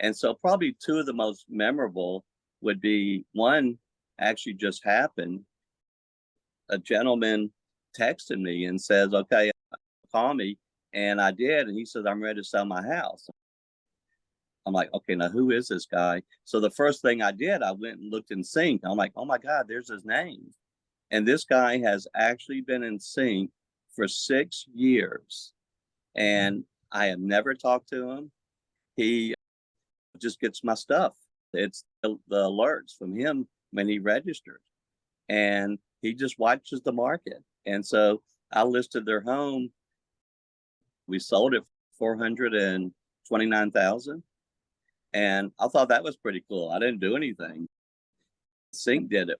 And so probably two of the most memorable would be one actually just happened. A gentleman texted me and says, okay, call me. And I did. And he said, I'm ready to sell my house. I'm like, okay, now who is this guy? So the first thing I did, I went and looked in CINC. I'm like, oh my God, there's his name. And this guy has actually been in CINC for 6 years. And I have never talked to him. He just gets my stuff. It's the alerts from him when he registers. And he just watches the market. And so I listed their home. We sold it for $429,000. And I thought that was pretty cool. I didn't do anything. CINC did it.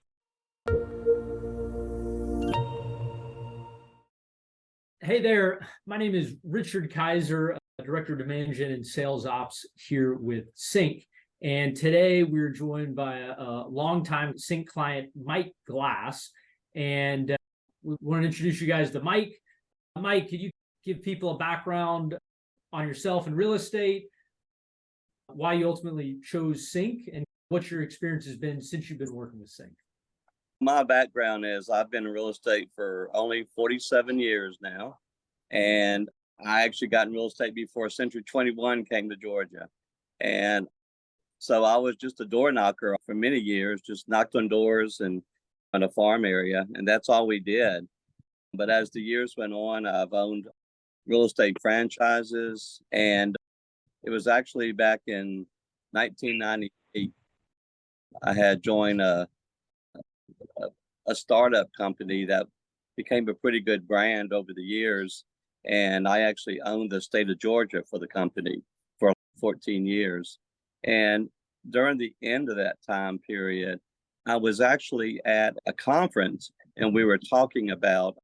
Hey there, my name is Richard Kaiser, Director of Demand Gen and Sales Ops here with CINC. And today we're joined by a longtime CINC client, Mike Glass. And we want to introduce you guys to Mike. Mike, could you give people a background on yourself in real estate, why you ultimately chose CINC, and what your experience has been since you've been working with CINC? My background is I've been in real estate for only 47 years now. And I actually got in real estate before Century 21 came to Georgia. And so I was just a door knocker for many years, just knocked on doors and in a farm area. And that's all we did. But as the years went on, I've owned real estate franchises. And it was actually back in 1998, I had joined a startup company that became a pretty good brand over the years. And I actually owned the state of Georgia for the company for 14 years. And during the end of that time period, I was actually at a conference and we were talking about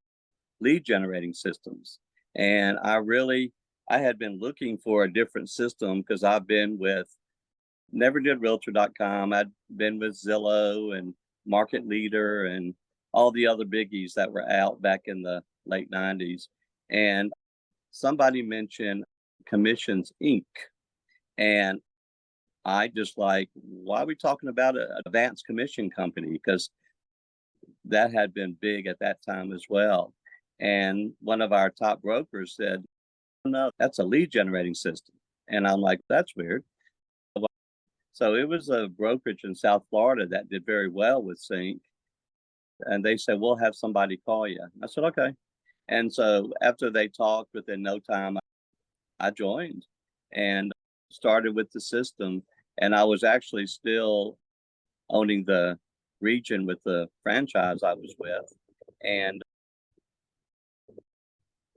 lead generating systems. And I had been looking for a different system because I've been with, never did realtor.com. I'd been with Zillow and Market Leader and all the other biggies that were out back in the late 90s. And somebody mentioned Commissions Inc. And I just like, why are we talking about an advanced commission company? Because that had been big at that time as well. And one of our top brokers said, no, that's a lead generating system. And I'm like, that's weird. So it was a brokerage in South Florida that did very well with CINC. And they said, we'll have somebody call you. I said, okay. And so after they talked, within no time, I joined and started with the system. And I was actually still owning the region with the franchise I was with. And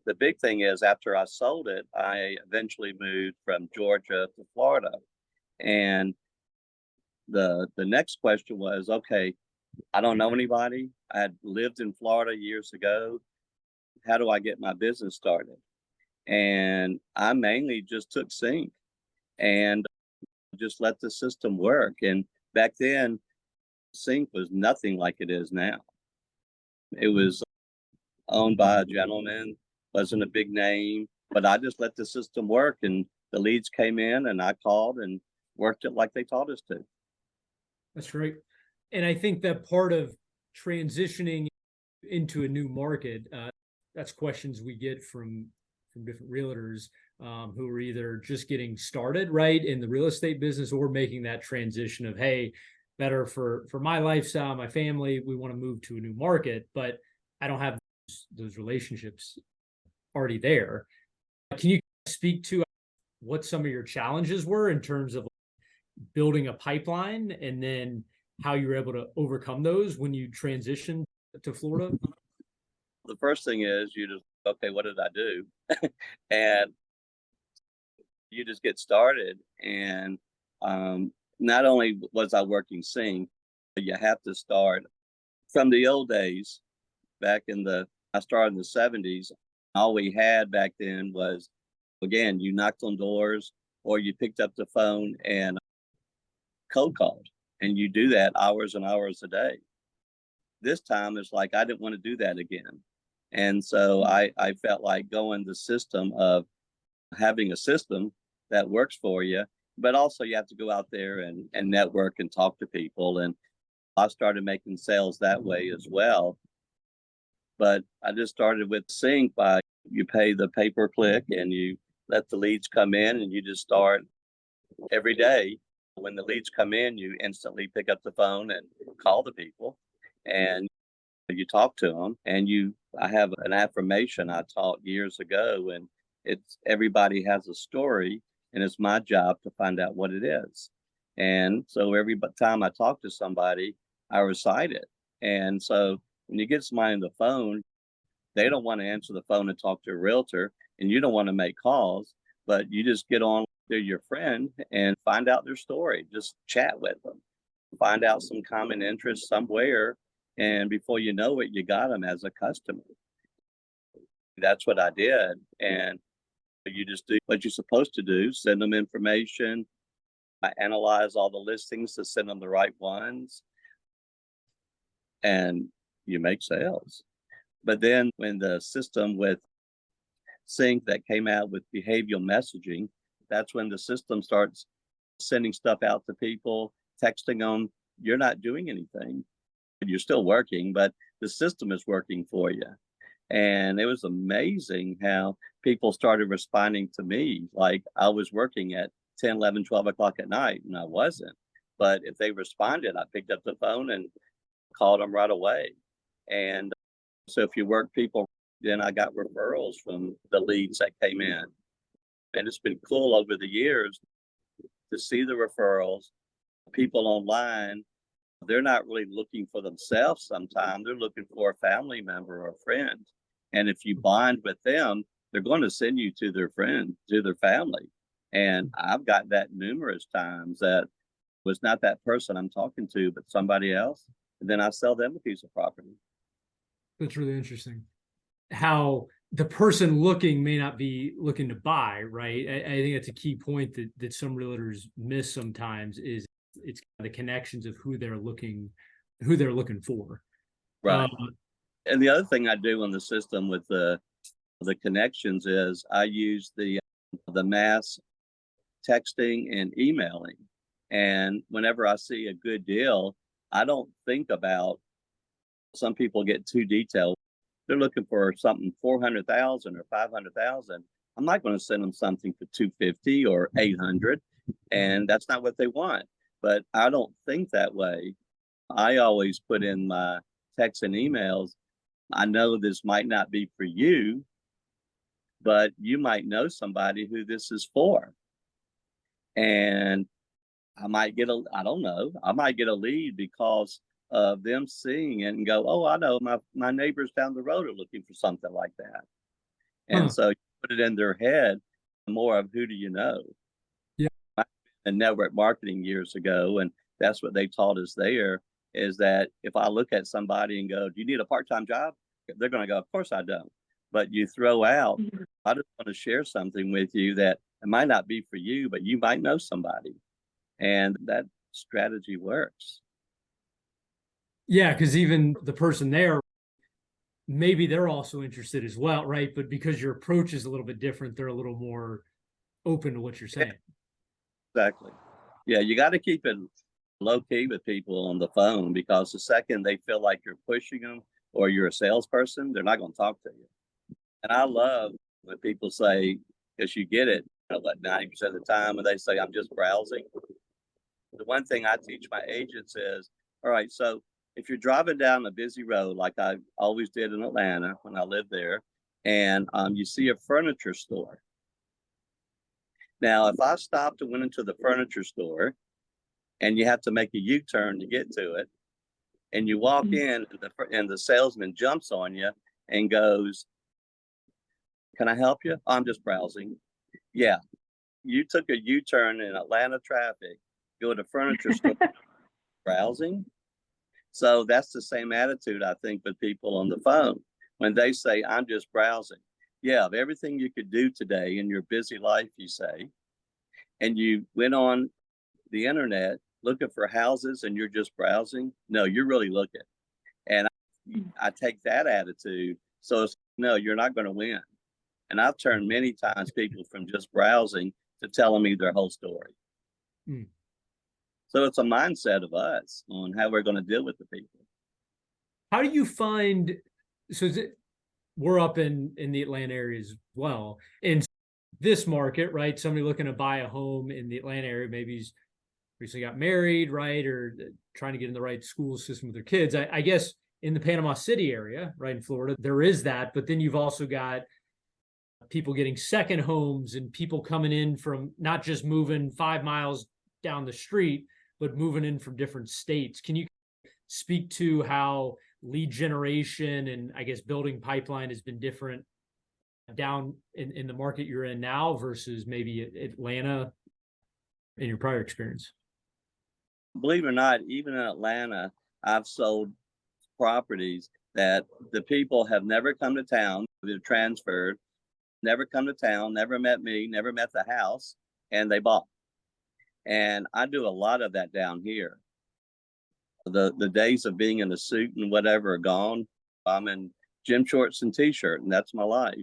the big thing is after I sold it, I eventually moved from Georgia to Florida. And the next question was, okay, I don't know anybody. I had lived in Florida years ago. How do I get my business started? And I mainly just took CINC and just let the system work. And back then, CINC was nothing like it is now. It was owned by a gentleman, wasn't a big name, but I just let the system work and the leads came in and I called and worked it like they taught us to. That's great. And I think that part of transitioning into a new market, that's questions we get from different realtors who are either just getting started right in the real estate business or making that transition of, hey, better for my lifestyle, my family, we want to move to a new market, but I don't have those relationships already there. Can you speak to what some of your challenges were in terms of building a pipeline and then how you were able to overcome those when you transitioned to Florida? The first thing is you just, okay, what did I do? And you just get started. And not only was I working CINC, but you have to start from the old days. I started in the 70s. All we had back then was, again, you knocked on doors or you picked up the phone and cold called. And you do that hours and hours a day. This time it's like, I didn't want to do that again. And so I felt like going the system of having a system that works for you but also you have to go out there and network and talk to people. And I started making sales that way as well. But I just started with CINC by you pay the pay per click and you let the leads come in and you just start every day. When the leads come in, you instantly pick up the phone and call the people and you talk to them. And I have an affirmation I taught years ago, and it's everybody has a story, and it's my job to find out what it is. And so every time I talk to somebody, I recite it. And so when you get somebody on the phone, they don't want to answer the phone and talk to a realtor, and you don't want to make calls, but you just get on to your friend and find out their story. Just chat with them, find out some common interest somewhere, and before you know it, you got them as a customer. That's what I did. And you just do what you're supposed to do, send them information. I analyze all the listings to send them the right ones, and you make sales. But then when the system with CINC that came out with behavioral messaging, that's when the system starts sending stuff out to people, texting them. You're not doing anything. You're still working, but the system is working for you. And it was amazing how people started responding to me. Like I was working at 10, 11, 12 o'clock at night, and I wasn't. But if they responded, I picked up the phone and called them right away. And so if you work people, then I got referrals from the leads that came in. And it's been cool over the years to see the referrals. People online, they're not really looking for themselves sometimes. They're looking for a family member or a friend. And if you bond with them, they're going to send you to their friend, to their family. And I've got that numerous times that was not that person I'm talking to, but somebody else. And then I sell them a piece of property. That's really interesting. How the person looking may not be looking to buy, right? I think that's a key point that some realtors miss sometimes is it's the connections of who they're looking for. Right. And the other thing I do on the system with the connections is I use the mass texting and emailing. And whenever I see a good deal, I don't think about, some people get too detailed. They're looking for something 400,000 or 500,000. I'm not going to send them something for 250 or 800, and that's not what they want. But I don't think that way. I always put in my texts and emails, I know this might not be for you, but you might know somebody who this is for. And I might get I don't know, I might get a lead because of them seeing it and go, oh, I know my neighbors down the road are looking for something like that. And so you put it in their head more of who do you know? Yeah. In network marketing years ago, and that's what they taught us there, is that if I look at somebody and go, do you need a part-time job? They're going to go, of course I don't. But you throw out, I just want to share something with you that it might not be for you, but you might know somebody. And that strategy works. Yeah, because even the person there, maybe they're also interested as well, right? But because your approach is a little bit different, they're a little more open to what you're saying. Exactly. Yeah, you got to keep it low key with people on the phone, because the second they feel like you're pushing them or you're a salesperson, they're not going to talk to you. And I love when people say, because you get it, like 90% of the time when they say, I'm just browsing. The one thing I teach my agents is, all right, so if you're driving down a busy road, like I always did in Atlanta when I lived there, and you see a furniture store. Now, if I stopped and went into the furniture store and you have to make a U-turn to get to it, and you walk in and the salesman jumps on you and goes, can I help you? I'm just browsing. Yeah, you took a U-turn in Atlanta traffic, go to furniture store browsing. So that's the same attitude, I think, with people on the phone. When they say, I'm just browsing. Yeah, of everything you could do today in your busy life, you say, and you went on the internet looking for houses and you're just browsing. No, you're really looking. And I take that attitude. So no, you're not going to win. And I've turned many times people from just browsing to telling me their whole story. Mm. So it's a mindset of us on how we're going to deal with the people. How do you find, so we're up in the Atlanta area as well. In this market, right? Somebody looking to buy a home in the Atlanta area, maybe he's recently got married, right? Or trying to get in the right school system with their kids. I guess in the Panama City area, right, in Florida, there is that. But then you've also got people getting second homes and people coming in from not just moving 5 miles down the street, but moving in from different states. Can you speak to how lead generation and I guess building pipeline has been different down in the market you're in now versus maybe Atlanta in your prior experience? Believe it or not, even in Atlanta, I've sold properties that the people have never come to town. They're transferred, never come to town, never met me, never met the house, and they bought. And I do a lot of that down here. The days of being in a suit and whatever are gone. I'm in gym shorts and t-shirt, and that's my life.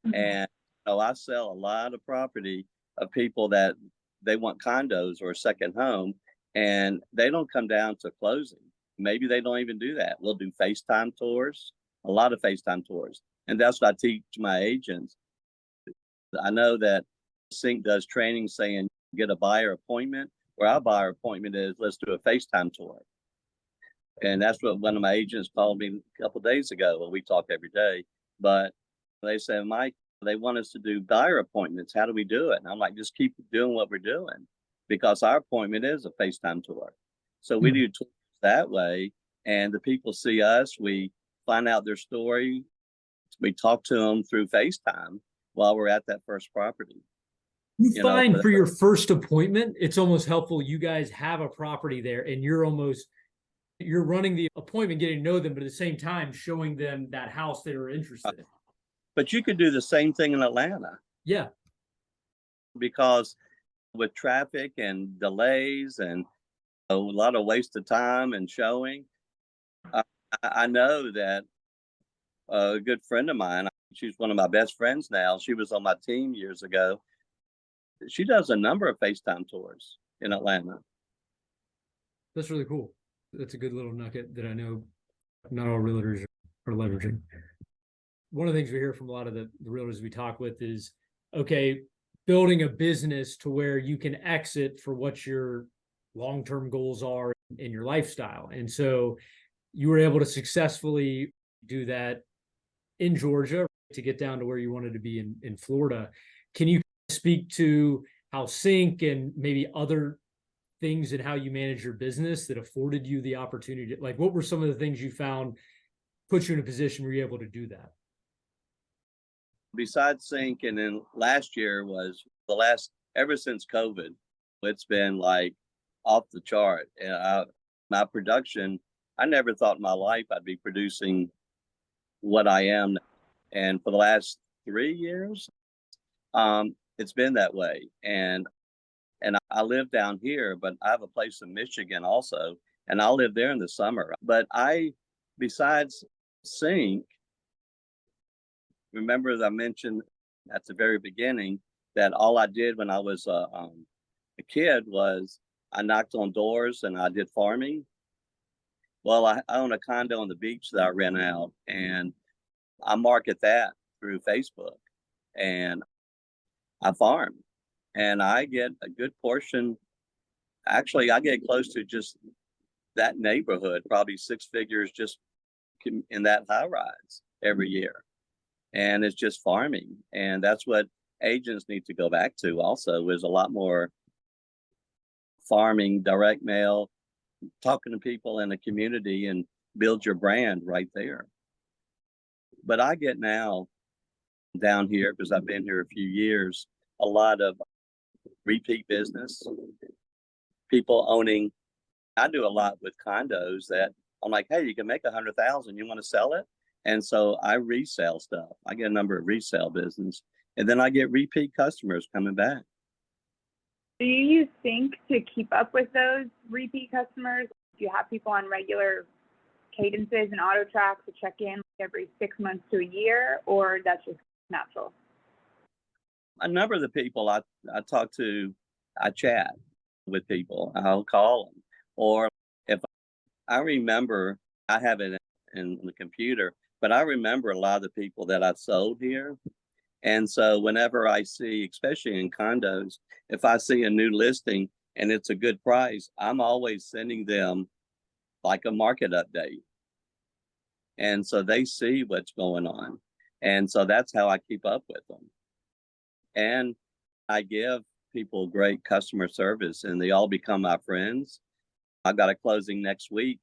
Mm-hmm. And I sell a lot of property of people that they want condos or a second home, and they don't come down to closing. Maybe they don't even do that. We'll do FaceTime tours, a lot of FaceTime tours. And that's what I teach my agents. I know that CINC does training saying get a buyer appointment, where our buyer appointment is let's do a FaceTime tour. And that's what one of my agents called me a couple of days ago. Well, we talk every day, but they said, Mike, they want us to do buyer appointments. How do we do it? And I'm like, just keep doing what we're doing, because our appointment is a FaceTime tour. So we do tours that way, and the people see us. We find out their story. We talk to them through FaceTime while we're at that first property. You find for your first appointment, it's almost helpful. You guys have a property there, and you're running the appointment, getting to know them, but at the same time showing them that house they were interested in. But you could do the same thing in Atlanta. Yeah. Because with traffic and delays and a lot of waste of time and showing, I know that a good friend of mine, she's one of my best friends now. She was on my team years ago. She does a number of FaceTime tours in Atlanta. That's really cool. That's a good little nugget that I know not all realtors are leveraging. One of the things we hear from a lot of the realtors we talk with is, okay, building a business to where you can exit for what your long-term goals are in your lifestyle. And so you were able to successfully do that in Georgia to get down to where you wanted to be in Florida. Can you speak to how CINC and maybe other things and how you manage your business that afforded you the opportunity to, like, what were some of the things you found put you in a position where you're able to do that? Besides CINC, and then last year was ever since COVID, it's been like off the chart. And my production, I never thought in my life I'd be producing what I am. And for the last 3 years, it's been that way. And I live down here, but I have a place in Michigan also, and I'll live there in the summer. But besides CINC, remember, as I mentioned at the very beginning, that all I did when I was a kid was I knocked on doors and I did farming. Well, I own a condo on the beach that I rent out, and I market that through Facebook, and I farm, and I get a good portion. Actually, I get close to just that neighborhood, probably 6 figures just in that high rise every year. And it's just farming. And that's what agents need to go back to also, is a lot more farming, direct mail, talking to people in the community, and build your brand right there. But I get now down here, because I've been here a few years, a lot of repeat business, people owning. I do a lot with condos that I'm like, hey, you can make 100,000. You want to sell it? And so I resell stuff. I get a number of resale business, and then I get repeat customers coming back. Do you use CINC to keep up with those repeat customers? Do you have people on regular cadences and auto tracks to check in every 6 months to a year, or that's just natural? A number of the people I talk to, I chat. with people. I'll call them. Or if I remember, I have it in the computer, but I remember a lot of the people that I sold here. And so whenever I see, especially in condos, if I see a new listing and it's a good price, I'm always sending them like a market update. And so they see what's going on. And so that's how I keep up with them. And I give people great customer service and they all become my friends. I got a closing next week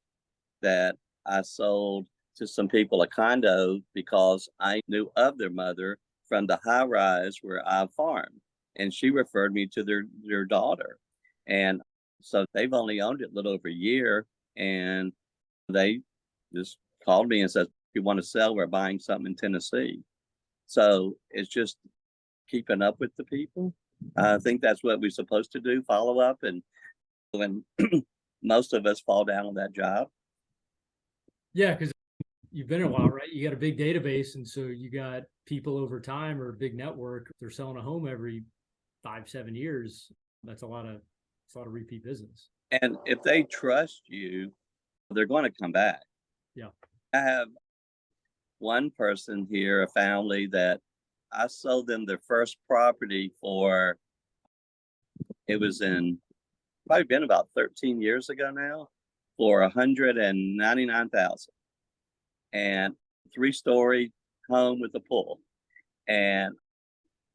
that I sold to some people a condo because I knew of their mother from the high rise where I farm. And she referred me to their daughter. And so they've only owned it a little over a year. And they just called me and said, if you want to sell, we're buying something in Tennessee. So it's just keeping up with the people. I think that's what we're supposed to do, follow up. And when most of us fall down on that job. Yeah, because you've been a while, right? You got a big database, and so you got people over time or a big network. They're selling a home every 5-7 years. That's a lot of repeat business. And if they trust you, they're going to come back. Yeah. I have one person here, a family that I sold them their first property for, it was in probably been about 13 years ago now, for $199,000 and 3-story home with a pool. And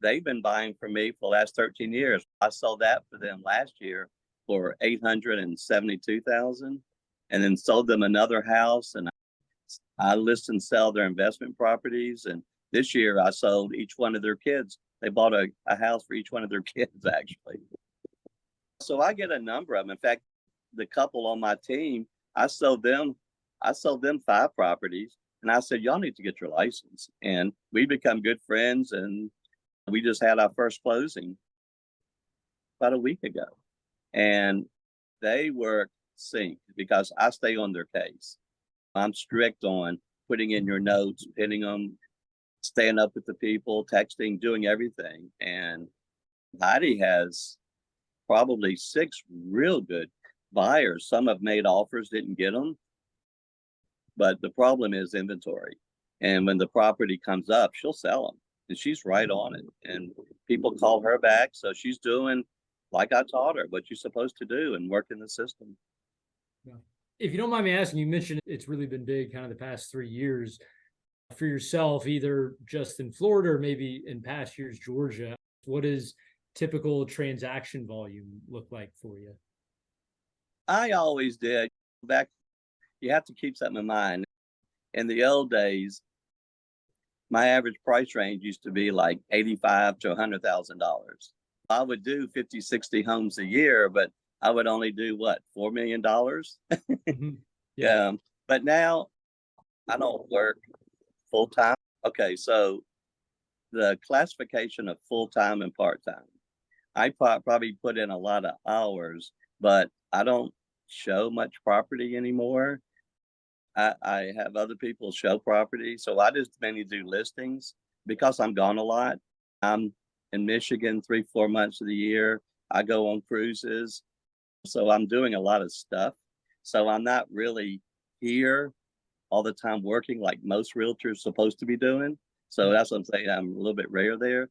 they've been buying from me for the last 13 years. I sold that for them last year for $872,000, and then sold them another house. And I list and sell their investment properties. And this year I sold each one of their kids. They bought a house for each one of their kids, actually. So I get a number of them. In fact, the couple on my team, I sold them 5 properties. And I said, y'all need to get your license. And we become good friends. And we just had our first closing about a week ago. And they work CINC because I stay on their case. I'm strict on putting in your notes, pinning them, staying up with the people, texting, doing everything. And Heidi has probably 6 real good buyers. Some have made offers, didn't get them. But the problem is inventory. And when the property comes up, she'll sell them. And she's right on it. And people call her back. So she's doing like I taught her, what you're supposed to do and work in the system. Yeah. If you don't mind me asking, you mentioned it's really been big kind of the past 3 years for yourself, either just in Florida or maybe in past years, Georgia. What does typical transaction volume look like for you? I always did. Back, you have to keep something in mind. In the old days, my average price range used to be like $85,000 to $100,000. I would do 50, 60 homes a year, but I would only do what, $4 million? Mm-hmm. Yeah. But now I don't work full time. Okay, so the classification of full time and part time, I probably put in a lot of hours, but I don't show much property anymore. I have other people show property, so I just mainly do listings because I'm gone a lot. I'm in Michigan 3-4 months of the year. I go on cruises, so I'm doing a lot of stuff. So I'm not really here all the time working like most realtors supposed to be doing. So that's what I'm saying. I'm a little bit rare there.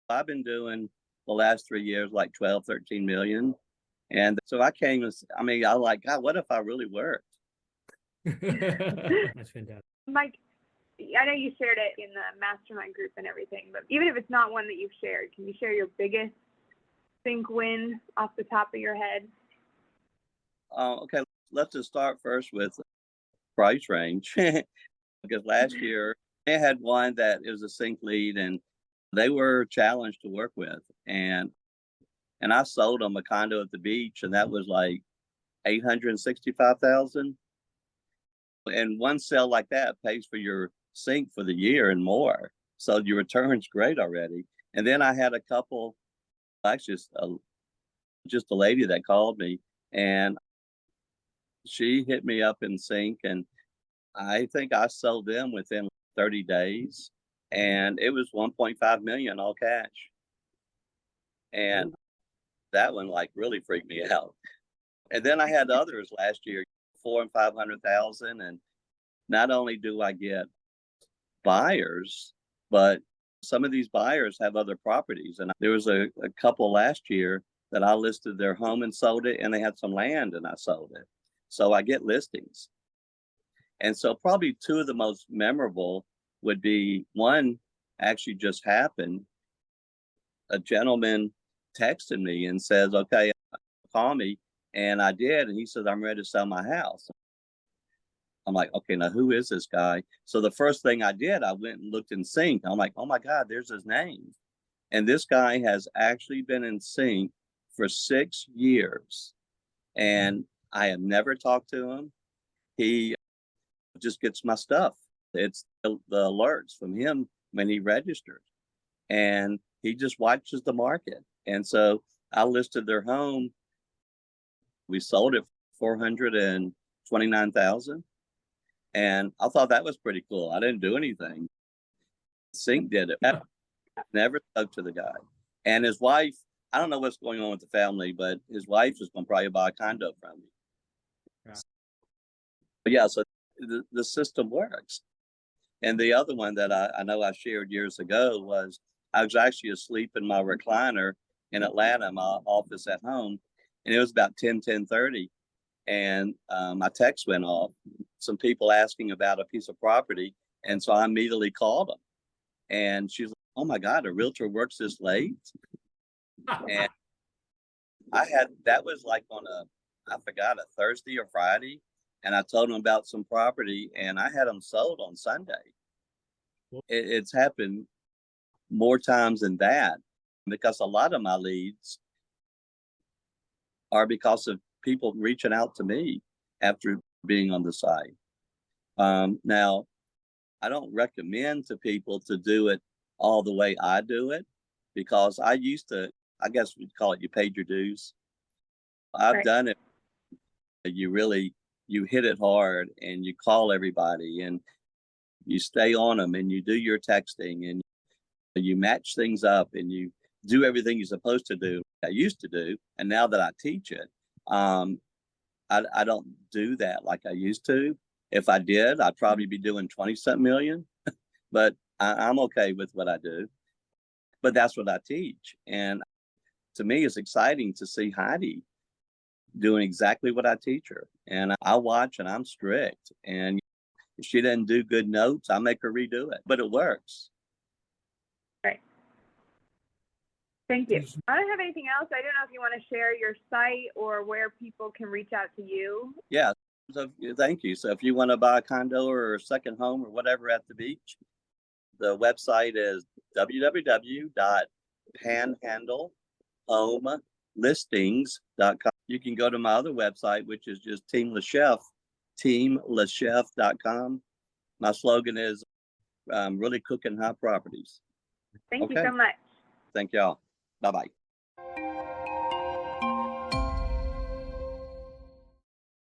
I've been doing the last 3 years like 12, 13 million. And so I came, I like, God, what if I really worked? That's fantastic. Mike, I know you shared it in the mastermind group and everything, but even if it's not one that you've shared, can you share your biggest CINC win off the top of your head? Okay, let's just start first with price range. Because last year they had one that is a CINC lead and they were challenged to work with. And I sold them a condo at the beach, and that was like $865,000. And one sale like that pays for your CINC for the year and more. So your return's great already. And then I had a couple, actually just a lady that called me, and she hit me up in CINC, and I think I sold them within 30 days, and it was 1.5 million all cash. And That one like really freaked me out. And then I had others last year, 400 and 500,000. And not only do I get buyers, but some of these buyers have other properties. And there was a couple last year that I listed their home and sold it, and they had some land and I sold it. So I get listings. And so probably two of the most memorable would be one actually just happened. A gentleman texted me and says, okay, call me. And I did. And he says, I'm ready to sell my house. I'm like, okay, now who is this guy? So the first thing I did, I went and looked in CINC. I'm like, oh my God, there's his name. And this guy has actually been in CINC for 6 years. And I have never talked to him. He just gets my stuff. It's the alerts from him when he registered. And he just watches the market. And so I listed their home. We sold it for $429,000. And I thought that was pretty cool. I didn't do anything. CINC did it. I never spoke to the guy. And his wife, I don't know what's going on with the family, but his wife is going to probably buy a condo from me. Yeah. But yeah, so the system works. And the other one that I know I shared years ago was I was actually asleep in my recliner in Atlanta, my office at home, and it was about 10:30, and my text went off. Some people asking about a piece of property, and so I immediately called them. And she's like, "Oh my God, a realtor works this late?" And that was like on I forgot, a Thursday or Friday, and I told them about some property, and I had them sold on Sunday. It's happened more times than that, because a lot of my leads are because of people reaching out to me after being on the site. Now, I don't recommend to people to do it all the way I do it, because I used to, I guess we'd call it, you paid your dues. I've done it. You hit it hard and you call everybody and you stay on them and you do your texting and you match things up and you do everything you're supposed to do. I used to do, and now that I teach it, I don't do that like I used to. If I did, I'd probably be doing 20-something million, but I'm okay with what I do. But that's what I teach. And to me, it's exciting to see Heidi doing exactly what I teach her. And I watch and I'm strict. And if she doesn't do good notes, I make her redo it, but it works. Right. Thank you. I don't have anything else. I don't know if you want to share your site or where people can reach out to you. Yeah. So thank you. So if you want to buy a condo or a second home or whatever at the beach, the website is www.panhandlehomelistings.com. You can go to my other website, which is just Team LaChef, teamlachef.com. My slogan is really cooking high properties. Thank you so much. Thank y'all. Bye-bye.